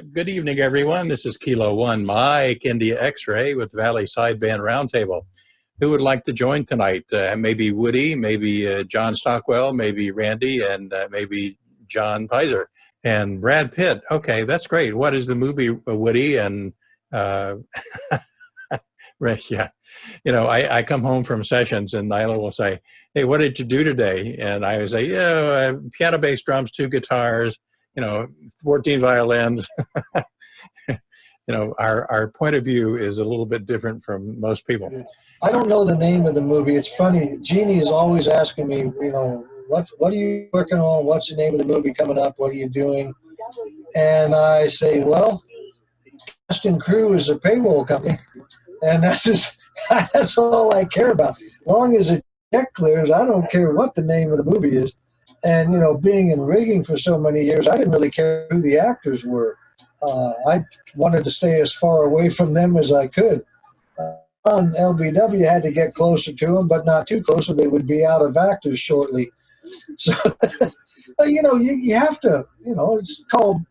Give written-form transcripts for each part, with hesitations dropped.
Good evening, everyone. This is Kilo 1 Mike, India X-Ray with Valley Sideband Roundtable. Who would like to join tonight? Maybe Woody, maybe John Stockwell, maybe Randy, and maybe John Peyser. And Brad Pitt. Okay, that's great. What is the movie, Woody? And right, yeah. You know, I come home from sessions and Nyla will say, hey, what did you do today? And I would say, yeah, piano, bass, drums, 2 guitars, 14 violins. Our point of view is a little bit different from most people. I don't know the name of the movie. It's funny. Jeannie is always asking me, what are you working on? What's the name of the movie coming up? What are you doing? And I say, well, Cast and Crew is a payroll company, and that's all I care about. As long as the check clears, I don't care what the name of the movie is. And, being in rigging for so many years, I didn't really care who the actors were. I wanted to stay as far away from them as I could. On LBW, had to get closer to them, but not too close, or they would be out of actors shortly. So, you have to, it's called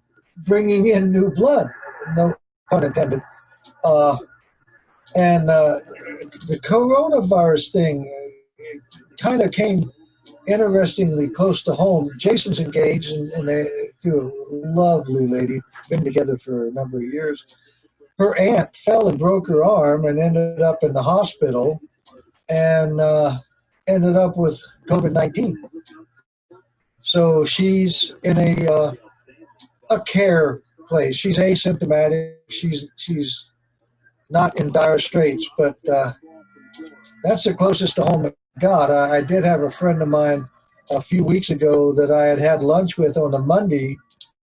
bringing in new blood, no pun intended. And the coronavirus thing kind of came interestingly close to home. Jason's engaged and they to a lovely lady, been together for a number of years. Her aunt fell and broke her arm and ended up in the hospital and ended up with COVID-19. So she's in a care place. She's asymptomatic. She's not in dire straits, but that's the closest to home I got. I did have a friend of mine a few weeks ago that I had lunch with on a Monday.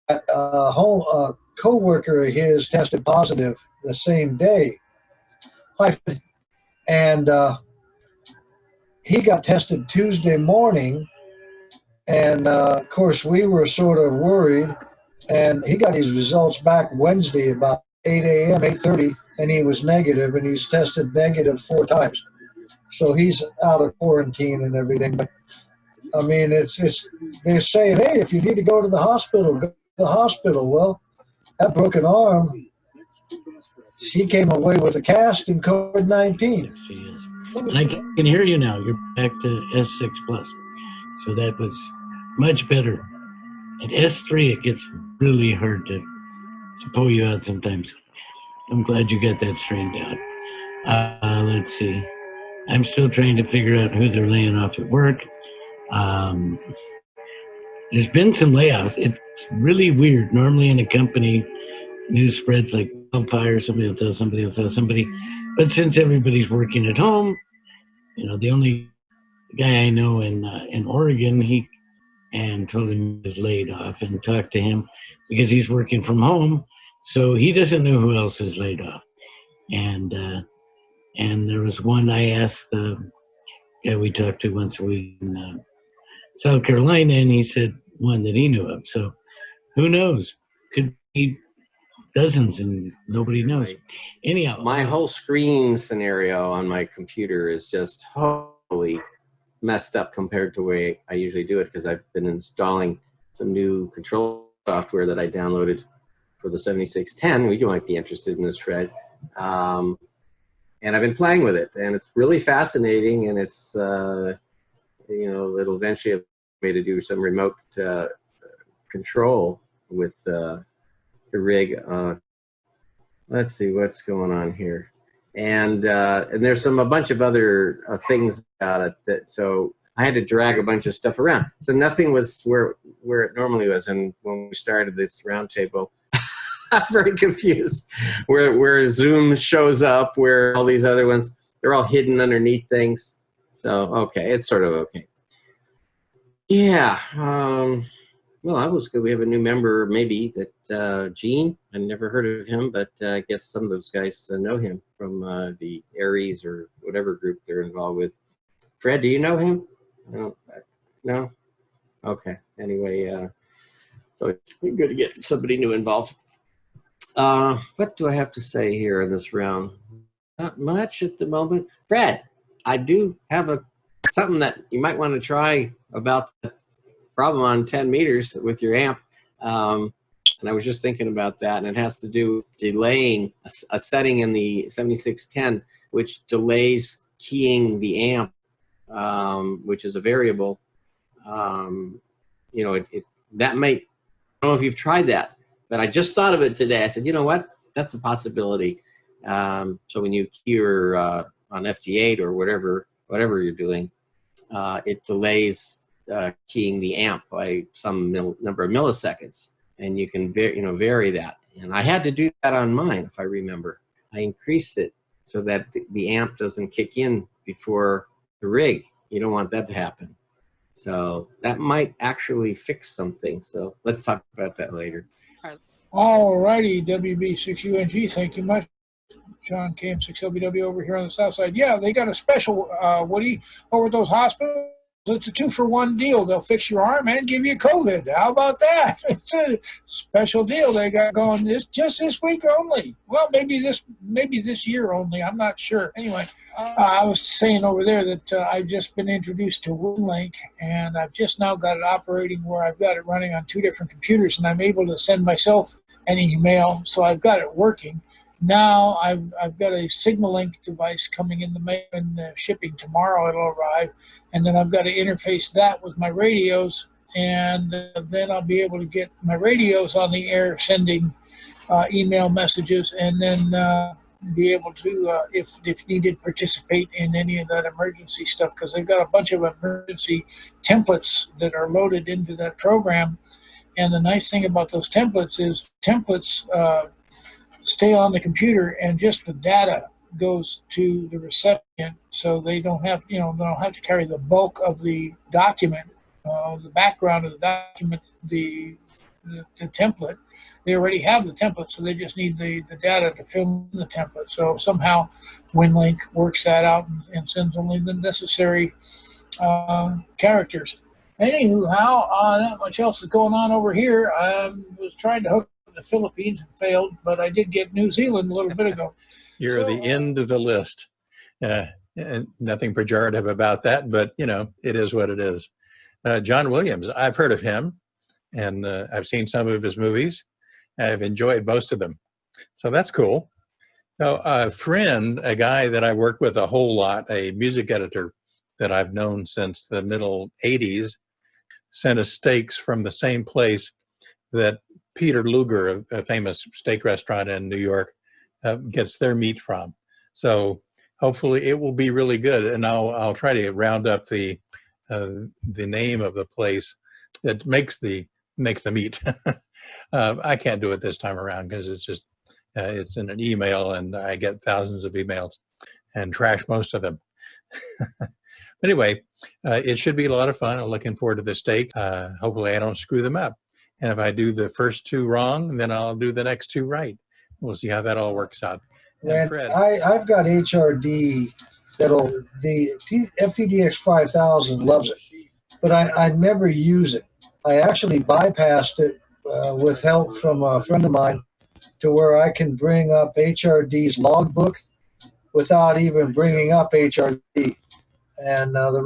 A co-worker of his tested positive the same day. And he got tested Tuesday morning. And, of course, we were sort of worried. And he got his results back Wednesday about 8 a.m., 8:30, and he was negative, and he's tested negative 4 times. So he's out of quarantine and everything. But, I mean, they're saying, hey, if you need to go to the hospital, go to the hospital. Well, that broken arm, she came away with a cast in COVID-19. She is. And I can hear you now. You're back to S6 Plus. So that was much better. At S3, it gets really hard to pull you out sometimes. I'm glad you got that straightened out. Let's see. I'm still trying to figure out who they're laying off at work. There's been some layoffs. It's really weird. Normally in a company, news spreads like wildfire, somebody will tell somebody will tell somebody. But since everybody's working at home, the only guy I know in Oregon, and told him he was laid off and talked to him because he's working from home. So he doesn't know who else is laid off. And there was one I asked the guy we talked to once a week in South Carolina, and he said one that he knew of. So who knows? Could be dozens and nobody knows. Anyhow. My whole screen scenario on my computer is just totally messed up compared to the way I usually do it because I've been installing some new control software that I downloaded for the 7610. You might be interested in this, Fred. And I've been playing with it, and it's really fascinating, and it's, it'll eventually have me to do some remote control with the rig. Let's see what's going on here. And there's a bunch of other things about it so I had to drag a bunch of stuff around. So nothing was where it normally was. And when we started this roundtable, I'm very confused where Zoom shows up, where all these other ones, they're all hidden underneath things. So, okay, it's sort of okay. Yeah. Well, that was good. We have a new member, maybe, that Gene. I never heard of him, but I guess some of those guys know him from the Aries or whatever group they're involved with. Fred, do you know him? No? Okay. Anyway, so it's good to get somebody new involved. What do I have to say here in this round? Not much at the moment. Fred, I do have something that you might want to try about the problem on 10 meters with your amp. And I was just thinking about that, and it has to do with delaying a setting in the 7610, which delays keying the amp, which is a variable. You know, that might, I don't know if you've tried that, but I just thought of it today. I said, you know what? That's a possibility. So when you key your on FT8 or whatever you're doing, it delays keying the amp by some number of milliseconds, and you can vary that. And I had to do that on mine, if I remember. I increased it so that the amp doesn't kick in before the rig. You don't want that to happen. So that might actually fix something. So let's talk about that later. All righty, WB6UNG, thank you much. John KM6LBW over here on the south side. Yeah, they got a special, Woody, over at those hospitals. It's a 2-for-1 deal. They'll fix your arm and give you COVID. How about that? It's a special deal they got going just this week only. Well, maybe this year only. I'm not sure. Anyway, I was saying over there that I've just been introduced to WinLink, and I've just now got it operating where I've got it running on 2 different computers, and I'm able to send myself an email, so I've got it working. Now I've got a SignalLink device coming in the mail and shipping tomorrow. It'll arrive, and then I've got to interface that with my radios, and then I'll be able to get my radios on the air sending email messages, and then be able to, if needed, participate in any of that emergency stuff, because they've got a bunch of emergency templates that are loaded into that program. And the nice thing about those templates is stay on the computer, and just the data goes to the recipient, so they don't have to carry the bulk of the document, the background of the document, the template. They already have the template, so they just need the data to fill in the template. So somehow WinLink works that out and sends only the necessary characters. Anyhow, not much else is going on over here. I was trying to hook the Philippines and failed, but I did get New Zealand a little bit ago. You're the end of the list. Nothing pejorative about that, but it is what it is. John Williams, I've heard of him, and I've seen some of his movies. I've enjoyed most of them, so that's cool. So a friend, a guy that I worked with a whole lot, a music editor that I've known since the middle 80s, sent us steaks from the same place that Peter Luger, a famous steak restaurant in New York, gets their meat from. So hopefully it will be really good, and I'll try to round up the name of the place that makes the meat. I can't do it this time around because it's just it's in an email, and I get thousands of emails and trash most of them. Anyway, it should be a lot of fun. I'm looking forward to the steak. Hopefully I don't screw them up. And if I do the first 2 wrong, then I'll do the next 2 right. We'll see how that all works out. And Fred, I've got HRD the FTDX 5000 loves it, but I never use it. I actually bypassed it with help from a friend of mine to where I can bring up HRD's logbook without even bringing up HRD. And the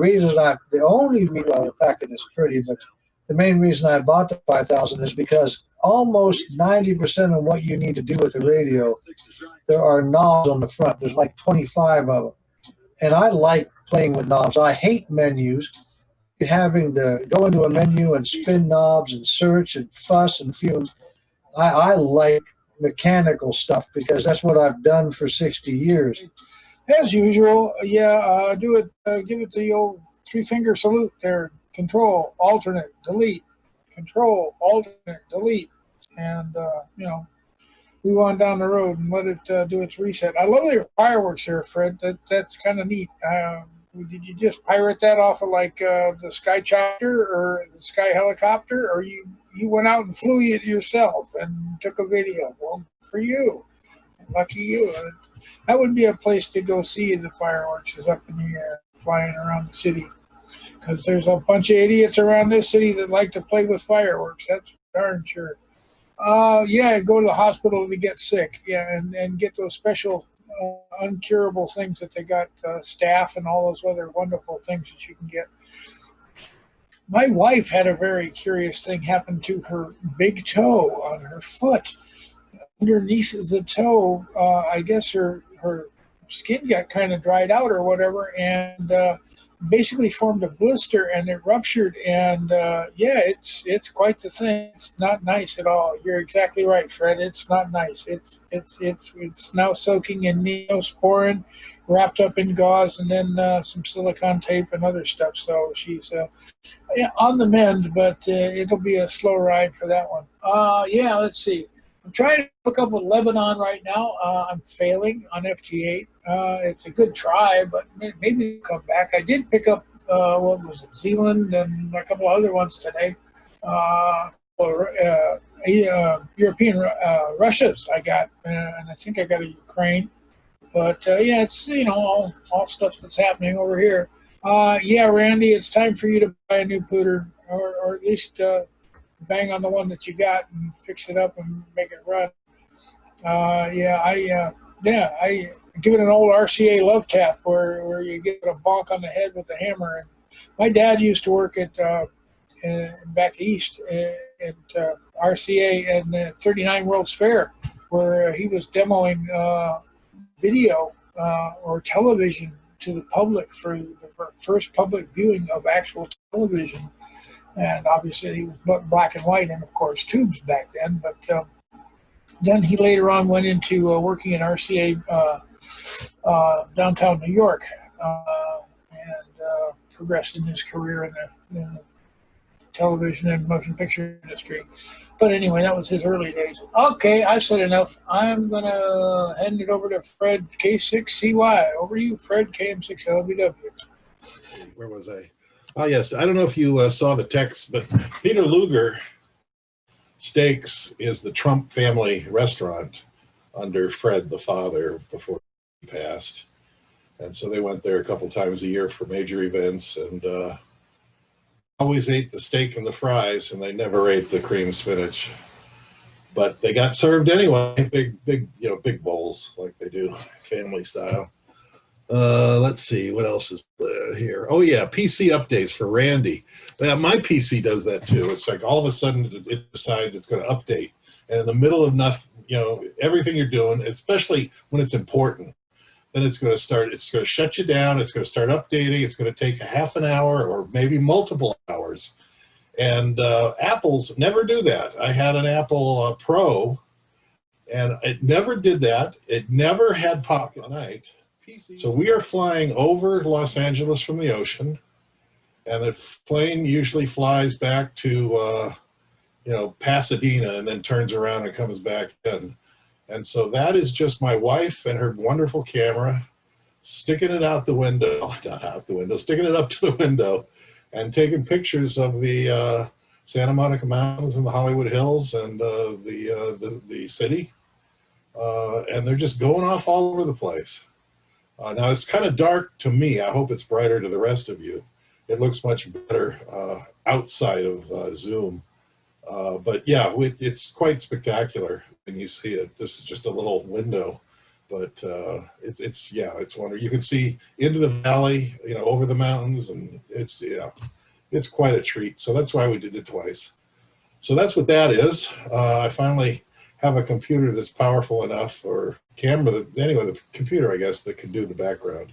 fact that it's pretty, but the main reason I bought the 5000 is because almost 90% of what you need to do with the radio, there are knobs on the front. There's like 25 of them. And I like playing with knobs. I hate menus, having to go into a menu and spin knobs and search and fuss and fume. I like mechanical stuff because that's what I've done for 60 years. As usual, do it. Give it the old 3-finger salute there. Control, alternate, delete. Control, alternate, delete. And, move on down the road and let it do its reset. I love your fireworks here, Fred. That's kind of neat. Did you just pirate that off of like the Sky Chopper or the Sky Helicopter, or you went out and flew it yourself and took a video? Well, for you. Lucky you. That would be a place to go see the fireworks, is up in the air, flying around the city. Because there's a bunch of idiots around this city that like to play with fireworks. That's darn sure. Go to the hospital to get sick. Yeah, and get those special uncurable things that they got, staph and all those other wonderful things that you can get. My wife had a very curious thing happen to her big toe on her foot. Underneath the toe, I guess her skin got kind of dried out or whatever, and basically formed a blister, and it ruptured. And yeah, it's quite the thing. It's not nice at all. You're exactly right, Fred. It's not nice. It's now soaking in neosporin, wrapped up in gauze, and then some silicone tape and other stuff. So she's yeah, on the mend, but it'll be a slow ride for that one. Yeah, let's see. I'm trying to hook up with Lebanon right now. I'm failing on FG8. It's a good try, but maybe it'll come back. I did pick up, what was it, Zealand and a couple of other ones today. European Russias I got, and I think I got a Ukraine. But yeah, it's, all stuff that's happening over here. Yeah, Randy, it's time for you to buy a new pooter, or at least bang on the one that you got and fix it up and make it run. I give it an old RCA love tap where you give it a bonk on the head with a hammer. And my dad used to work at back east at RCA and the 39 World's Fair, where he was demoing video or television to the public for the first public viewing of actual television. And obviously he was black and white and, of course, tubes back then. But then he later on went into working in RCA downtown New York and progressed in his career in the television and motion picture industry. But anyway, that was his early days. Okay, I've said enough. I'm going to hand it over to Fred K6CY. Over to you, Fred KM6LBW. Where was I? Oh, yes. I don't know if you saw the text, but Peter Luger Steaks is the Trump family restaurant under Fred the father before he passed. And so they went there a couple times a year for major events, and always ate the steak and the fries, and they never ate the cream spinach. But they got served anyway, big bowls like they do, family style. Let's see, what else is here? Oh yeah, PC updates for Randy. Yeah, my PC does that too. It's like all of a sudden it decides it's going to update, and in the middle of nothing, everything you're doing, especially when it's important, then it's going to start. It's going to shut you down. It's going to start updating. It's going to take a half an hour or maybe multiple hours. And Apples never do that. I had an Apple Pro, and it never did that. It never had pop at night. So we are flying over Los Angeles from the ocean, and the plane usually flies back to Pasadena and then turns around and comes back in. And so that is just my wife and her wonderful camera sticking it out the window, not out the window, sticking it up to the window and taking pictures of the Santa Monica Mountains and the Hollywood Hills and the city. And they're just going off all over the place. Now it's kind of dark to me. I hope it's brighter to the rest of you. It looks much better outside of Zoom. But yeah, it's quite spectacular when you see it. This is just a little window, but it's wonderful. You can see into the valley, over the mountains, and it's quite a treat. So that's why we did it twice. So that's what that is. I finally have a computer that's powerful enough, or camera, the computer, I guess, that can do the background.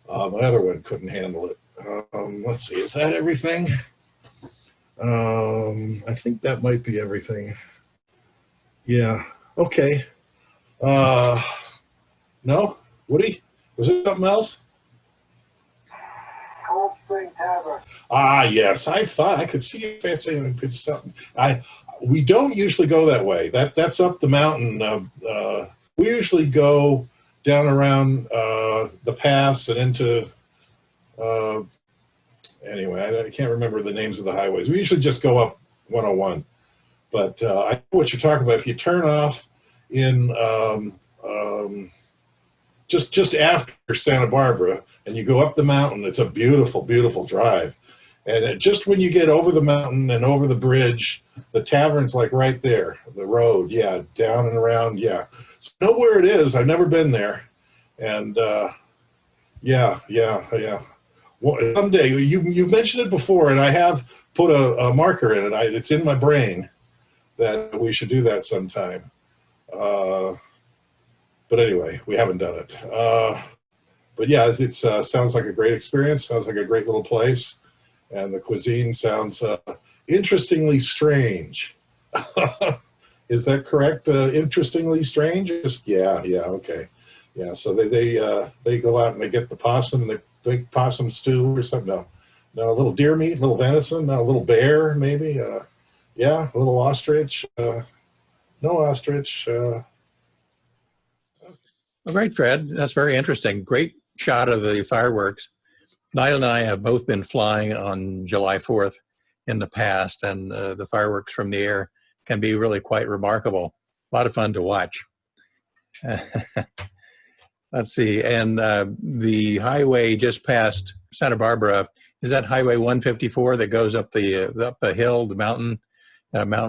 My other one couldn't handle it. Let's see, is that everything? I think that might be everything. Yeah, okay. No? Woody? Was there something else? Cold Spring Tavern. Ah, yes. I thought I could see your face saying something. We don't usually go that way. That's up the mountain. We usually go down around the pass and into, anyway, I can't remember the names of the highways. We usually just go up 101. But I know what you're talking about. If you turn off in just after Santa Barbara and you go up the mountain, it's a beautiful, beautiful drive. And just when you get over the mountain and over the bridge, the tavern's like right there, the road, yeah, down and around, yeah. So I know where it is. I've never been there. And yeah. Well, someday you've mentioned it before, and I have put a marker in it. It's in my brain that we should do that sometime. But anyway, we haven't done it. But yeah, it sounds like a great experience. Sounds like a great little place, and the cuisine sounds interestingly strange. Is that correct? Interestingly strange? Just yeah, okay, yeah. So they go out and they get the possum, the big possum stew or something. No, a little deer meat, a little venison, a little bear maybe. Yeah, a little ostrich. No ostrich. Well, great, Fred. That's very interesting. Great shot of the fireworks. Niall and I have both been flying on July 4th in the past, and the fireworks from the air can be really quite remarkable. A lot of fun to watch. Let's see. And the highway just past Santa Barbara, is that Highway 154 that goes up the hill, the mountain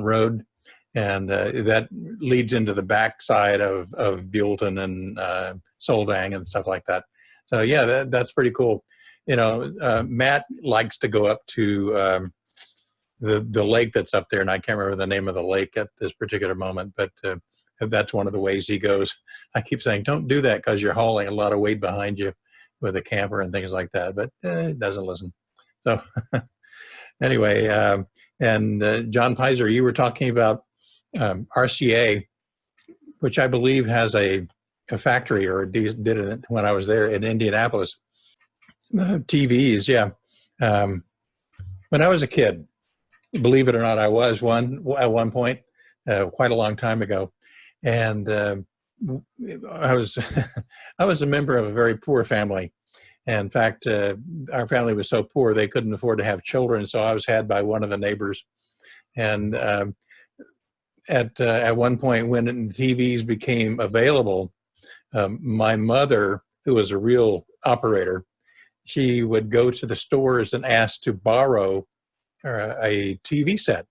road? And that leads into the backside of Buellton and Solvang and stuff like that. So yeah, that's pretty cool. You know, Matt likes to go up to the lake that's up there, and I can't remember the name of the lake at this particular moment, but that's one of the ways he goes. I keep saying, don't do that because you're hauling a lot of weight behind you with a camper and things like that, but he doesn't listen. So anyway, and John Peyser, you were talking about RCA, which I believe has a factory, or did it when I was there in Indianapolis. TVs, yeah. When I was a kid, believe it or not, I was one at one point, quite a long time ago, and I was I was a member of a very poor family. And in fact, our family was so poor they couldn't afford to have children, so I was had by one of the neighbors. And at one point when the TVs became available, my mother, who was a real operator, she would go to the stores and ask to borrow a TV set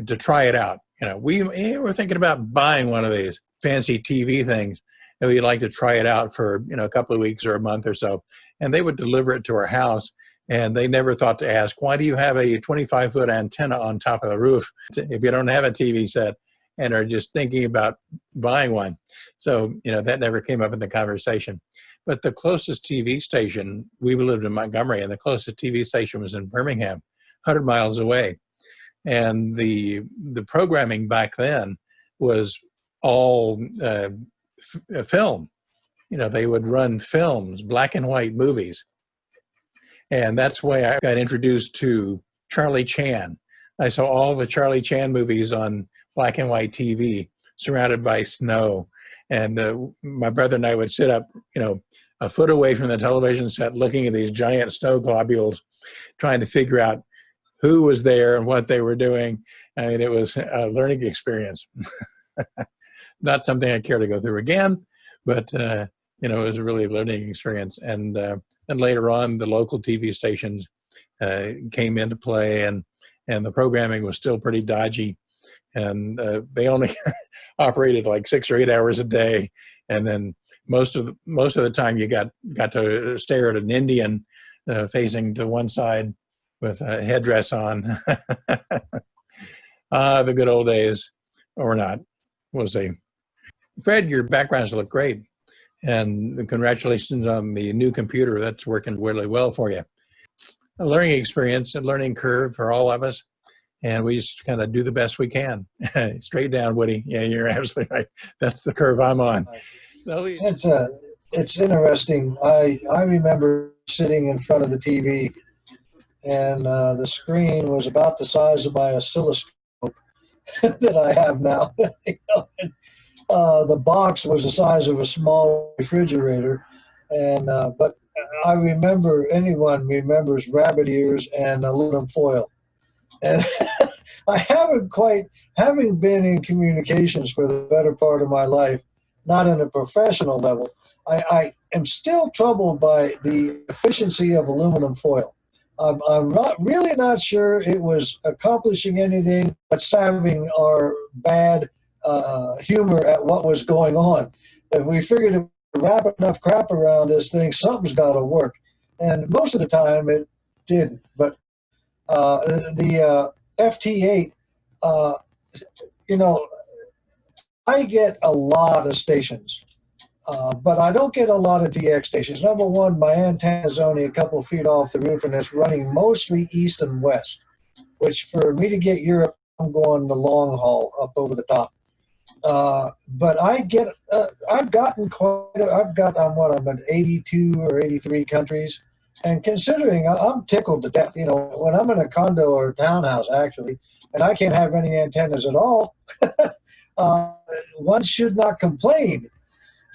to try it out. You know, we were thinking about buying one of these fancy TV things, and we'd like to try it out for, you know, a couple of weeks or a month or so. And they would deliver it to our house, and they never thought to ask, why do you have a 25-foot antenna on top of the roof if you don't have a TV set, and are just thinking about buying one? So, you know, that never came up in the conversation. But the closest TV station, we lived in Montgomery, and the closest TV station was in Birmingham, 100 miles away. And the programming back then was all film. You know, they would run films, black and white movies. And that's why I got introduced to Charlie Chan. I saw all the Charlie Chan movies on black and white TV, surrounded by snow. And my brother and I would sit up, you know, a foot away from the television set, looking at these giant snow globules, trying to figure out who was there and what they were doing. I mean, it was a learning experience. Not something I care to go through again, but you know, it was a really learning experience. And later on, the local TV stations came into play, and the programming was still pretty dodgy. And they only operated like 6 or 8 hours a day, and then most of the time you got to stare at an Indian facing to one side with a headdress on. The good old days, or not, we'll see. Fred, your backgrounds look great, and congratulations on the new computer. That's working really well for you. A learning experience, a learning curve for all of us. And we just kind of do the best we can. Straight down, Woody. Yeah, you're absolutely right. That's the curve I'm on. It's interesting. I remember sitting in front of the TV, and the screen was about the size of my oscilloscope that I have now. You know, and, the box was the size of a small refrigerator, and but I remember, anyone remembers rabbit ears and aluminum foil. And I having been in communications for the better part of my life, not in a professional level, I am still troubled by the efficiency of aluminum foil. I'm not sure it was accomplishing anything but salving our bad humor at what was going on. If we figured to wrap enough crap around this thing, something's got to work. and most of the time it didn't. But the FT8, uh, you know, I get a lot of stations, but I don't get a lot of DX stations. Number one, my antenna is only a couple of feet off the roof, and it's running mostly east and west, which for me to get Europe, I'm going the long haul up over the top. But I've gotten I'm in 82 or 83 countries. And considering I'm tickled to death, you know, when I'm in a condo or townhouse actually, and I can't have any antennas at all, one should not complain.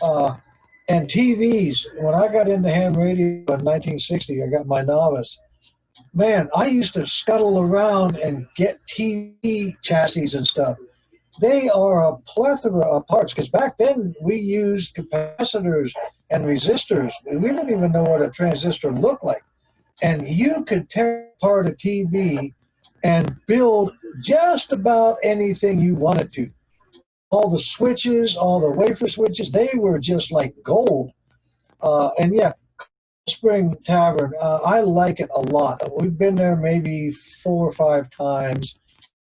And TVs, when I got into ham radio in 1960, I got my novice. Man, I used to scuttle around and get TV chassis and stuff. They are a plethora of parts, because back then we used capacitors and resistors. We didn't even know what a transistor looked like. And you could tear apart a TV and build just about anything you wanted to. All the switches, all the wafer switches, they were just like gold. And yeah, Spring Tavern, I like it a lot. We've been there maybe 4 or 5 times.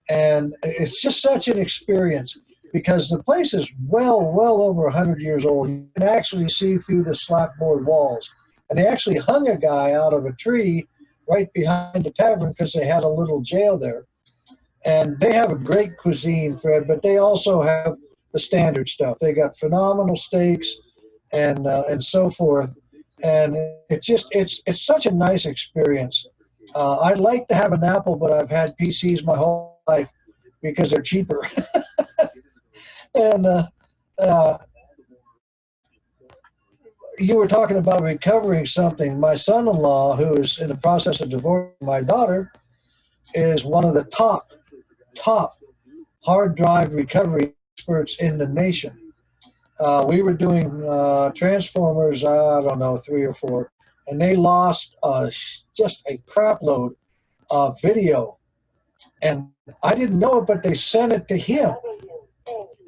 And it's just such an experience because the place is well over 100 years old. You can actually see through the slapboard walls. And they actually hung a guy out of a tree right behind the tavern because they had a little jail there. And they have a great cuisine, Fred, but they also have the standard stuff. They got phenomenal steaks and so forth. And it's such a nice experience. I'd like to have an Apple, but I've had PCs my whole life because they're cheaper. And you were talking about recovering something. My son-in-law, who is in the process of divorcing my daughter, is one of the top hard drive recovery experts in the nation. We were doing Transformers, I don't know, 3 or 4, and they lost just a crap load of video. And I didn't know it, but they sent it to him.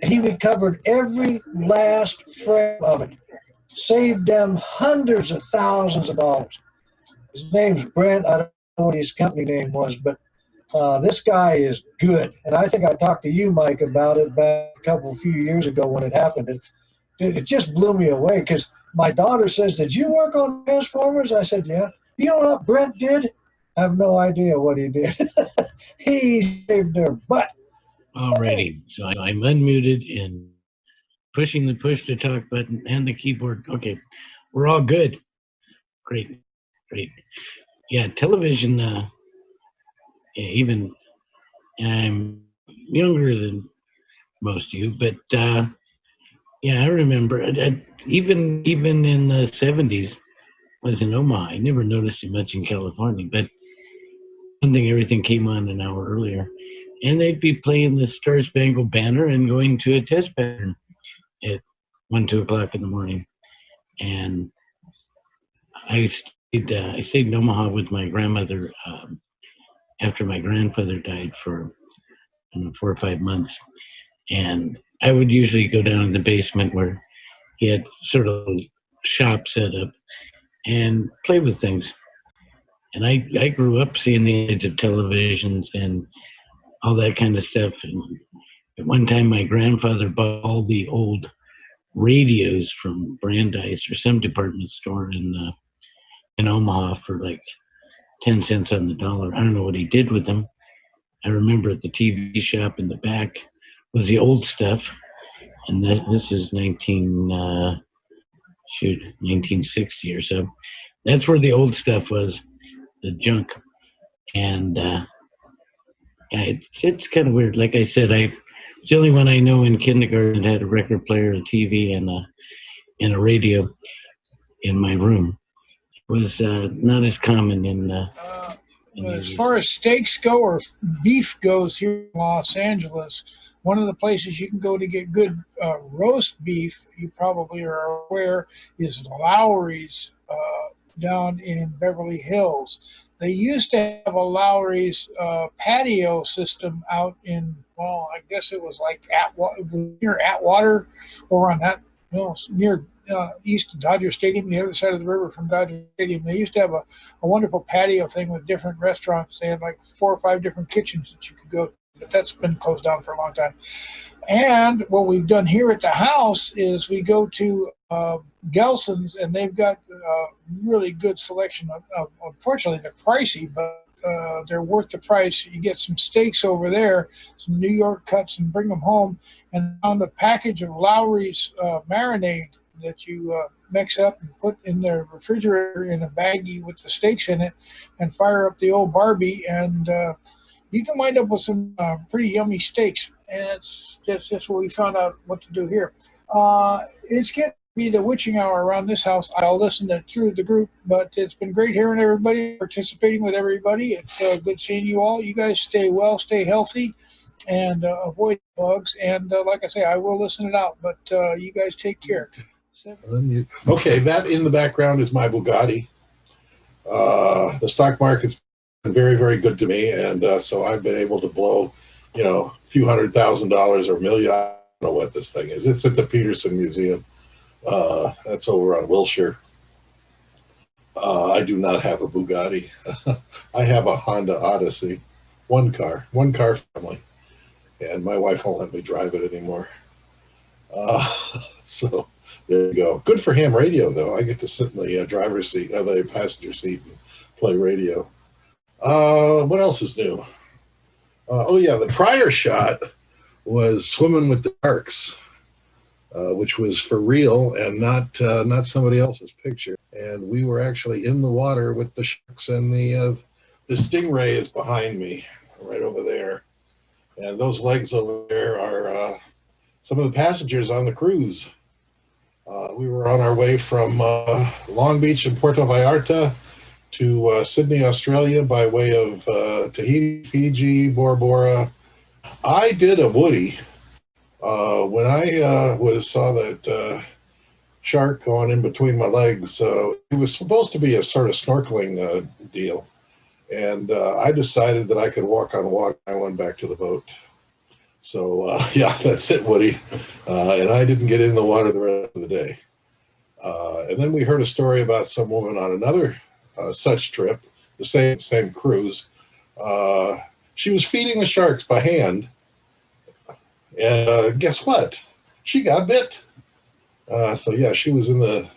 He recovered every last frame of it, saved them hundreds of thousands of dollars. His name's Brent. I don't know what his company name was, but this guy is good. And I think I talked to you, Mike, about it back a few years ago when it happened. It just blew me away because my daughter says, "Did you work on Transformers?" I said, "Yeah." You know what Brent did? I have no idea what he did. He saved their butt. Alrighty, so I'm unmuted and pushing the push to talk button and the keyboard. Okay, we're all good. Great. Yeah, television, even I'm younger than most of you, but yeah, I remember. Even in the 70s, I was in Omaha. I never noticed it much in California, but something everything came on an hour earlier. And they'd be playing the Star Spangled Banner and going to a test pattern at 1, 2 o'clock in the morning. And I stayed in Omaha with my grandmother after my grandfather died for 4 or 5 months. And I would usually go down in the basement where he had sort of a shop set up and play with things. And I grew up seeing the age of televisions and all that kind of stuff. And at one time, my grandfather bought all the old radios from Brandeis or some department store in Omaha for like 10 cents on the dollar. I don't know what he did with them. I remember at the TV shop in the back was the old stuff. And this is 1960 or so. That's where the old stuff was, the junk. And it's kind of weird. Like I said, it's the only one I know in kindergarten that had a record player, a TV, and a radio in my room. It was not as common in as far as steaks go or beef goes here in Los Angeles, one of the places you can go to get good roast beef, you probably are aware, is Lowry's down in Beverly Hills. They used to have a Lowry's patio system out in, well, I guess it was like near Atwater, or on that, near east of Dodger Stadium, the other side of the river from Dodger Stadium. They used to have a wonderful patio thing with different restaurants. They had like 4 or 5 different kitchens that you could go to, but that's been closed down for a long time. And what we've done here at the house is we go to Gelson's, and they've got really good selection of unfortunately, they're pricey, but they're worth the price. You get some steaks over there, some New York cuts, and bring them home. And on the package of Lowry's marinade that you mix up and put in the refrigerator in a baggie with the steaks in it, and fire up the old Barbie, and you can wind up with some pretty yummy steaks. And that's just what we found out what to do here. It's getting to be the witching hour around this house. I'll listen through the group, but it's been great hearing everybody, participating with everybody. It's good seeing you all. You guys stay well, stay healthy, and avoid bugs. And like I say, I will listen it out, but you guys take care. Okay, that in the background is my Bugatti. The stock market's been very, very good to me, and so I've been able to blow, a few $100,000 or $1 million. I don't know what this thing is. It's at the Peterson Museum. That's over on Wilshire. I do not have a Bugatti. I have a Honda Odyssey, one car family, and my wife won't let me drive it anymore. So there you go. Good for ham radio, though. I get to sit in the driver's seat, the passenger seat, and play radio. What else is new? Oh yeah, the prior shot was swimming with the sharks, which was for real and not somebody else's picture. And we were actually in the water with the sharks, and the stingray is behind me, right over there. And those legs over there are some of the passengers on the cruise. We were on our way from Long Beach and Puerto Vallarta to Sydney, Australia, by way of Tahiti, Fiji, Bora Bora. I did a Woody when I saw that shark going in between my legs. It was supposed to be a sort of snorkeling deal, and I decided that I could walk on water. I went back to the boat. So yeah, that's it, Woody. And I didn't get in the water the rest of the day. And then we heard a story about some woman on another such trip, the same cruise. She was feeding the sharks by hand, and guess what? She got bit. So yeah, she was in the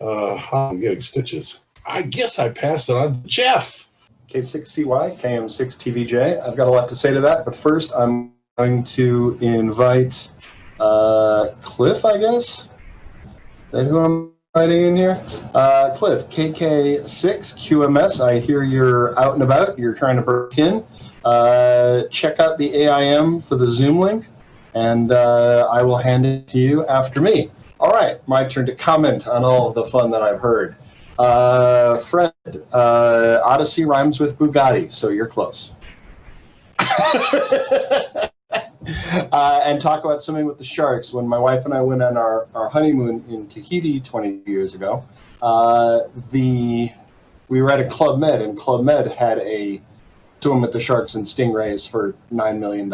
hospital getting stitches. I guess I passed it on to Geoff. K6CY, KM6TVJ. I've got a lot to say to that, but first I'm going to invite Cliff, I guess. Is that who I'm inviting in here? Cliff, KK6QMS. I hear you're out and about. You're trying to break in. Check out the AIM for the Zoom link, and I will hand it to you after me. All right, my turn to comment on all of the fun that I've heard. Fred, Odyssey rhymes with Bugatti, so you're close. And talk about swimming with the sharks. When my wife and I went on our honeymoon in Tahiti 20 years ago, we were at a Club Med, and Club Med had a swim with the sharks and stingrays for $9 million.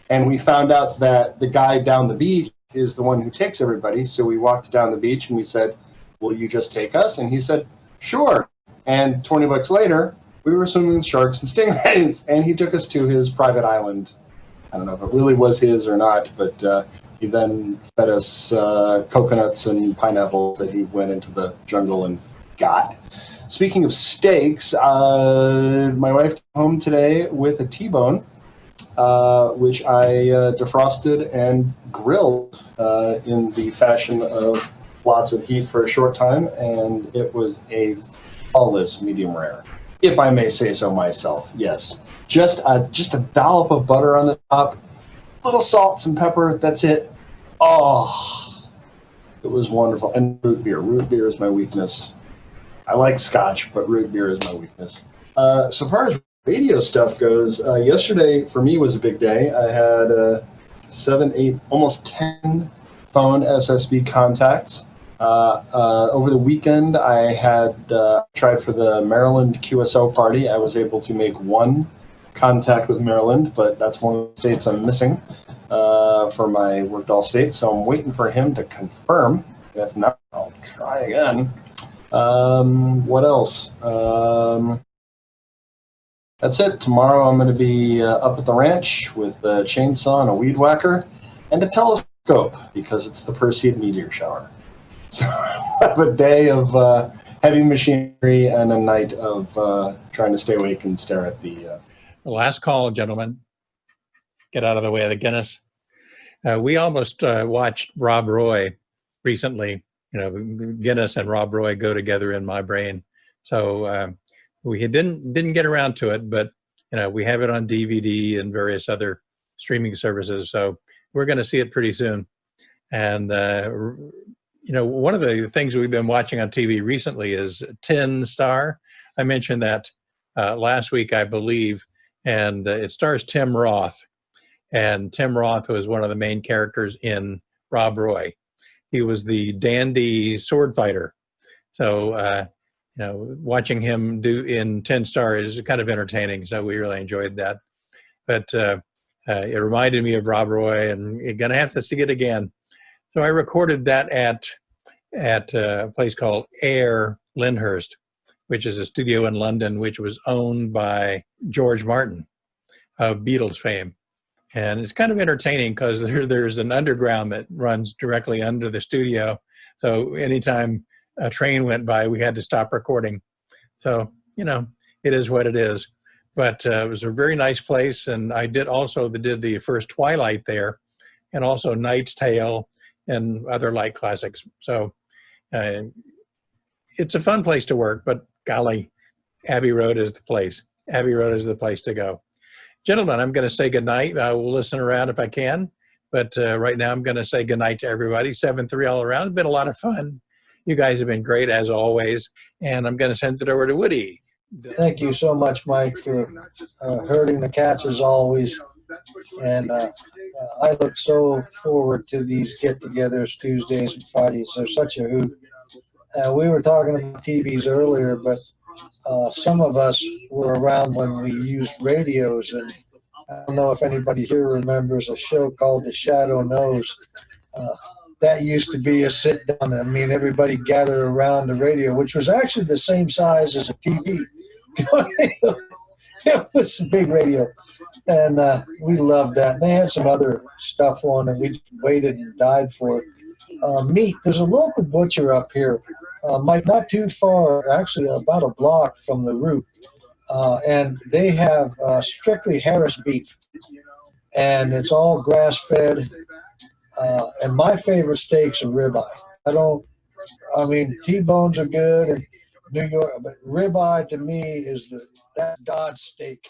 And we found out that the guy down the beach is the one who takes everybody. So we walked down the beach and we said, "Will you just take us?" And he said, "Sure." And $20 later, we were swimming with sharks and stingrays, and he took us to his private island. I don't know if it really was his or not, but he then fed us coconuts and pineapples that he went into the jungle and got. Speaking of steaks, my wife came home today with a T-bone, which I defrosted and grilled in the fashion of lots of heat for a short time, and it was a flawless medium rare, if I may say so myself. Yes, just a dollop of butter on the top, a little salt, some pepper. That's it. Oh, it was wonderful. And root beer. Root beer is my weakness. I like scotch, but root beer is my weakness. So far as radio stuff goes, yesterday for me was a big day. I had 7, 8, almost 10 phone SSB contacts. Over the weekend, I had tried for the Maryland QSO party. I was able to make one contact with Maryland, but that's one of the states I'm missing for my worked all states. So I'm waiting for him to confirm. If not, I'll try again. What else? That's it. Tomorrow I'm going to be up at the ranch with a chainsaw and a weed whacker and a telescope because it's the Perseid meteor shower. So I have a day of heavy machinery and a night of trying to stay awake and stare at the... Last call, gentlemen. Get out of the way of the Guinness. We almost watched Rob Roy recently. Guinness and Rob Roy go together in my brain. So we didn't get around to it, but we have it on DVD and various other streaming services. So we're going to see it pretty soon. And one of the things we've been watching on TV recently is Tin Star. I mentioned that last week, I believe, and it stars Tim Roth. And Tim Roth was one of the main characters in Rob Roy. He was the dandy sword fighter. So, watching him do in Tin Star is kind of entertaining. So we really enjoyed that. But it reminded me of Rob Roy, and you're going to have to see it again. So I recorded that at a place called Air Lyndhurst, which is a studio in London, which was owned by George Martin of Beatles fame. And it's kind of entertaining because there's an underground that runs directly under the studio. So anytime a train went by, we had to stop recording. So, it is what it is. But it was a very nice place. And I did the first Twilight there, and also Knight's Tale and other light classics. So it's a fun place to work, but golly, Abbey Road is the place. Abbey Road is the place to go. Gentlemen, I'm going to say goodnight. I will listen around if I can, but right now I'm going to say goodnight to everybody. 7-3 all around. It's been a lot of fun. You guys have been great as always, and I'm going to send it over to Woody. Thank you so much, Mike, for herding the cats as always. And I look so forward to these get-togethers Tuesdays and Fridays. They're such a hoot. We were talking about TVs earlier, but some of us were around when we used radios, and I don't know if anybody here remembers a show called The Shadow Knows. That used to be a sit-down. I mean, everybody gathered around the radio, which was actually the same size as a TV. It was a big radio, and we loved that. They had some other stuff on, and we waited and died for it. Meat. There's a local butcher up here, Mike, not too far, actually about a block from the route, and they have strictly Harris beef, and it's all grass-fed. And my favorite steaks are ribeye. T-bones are good in New York, but ribeye to me is that's God's steak.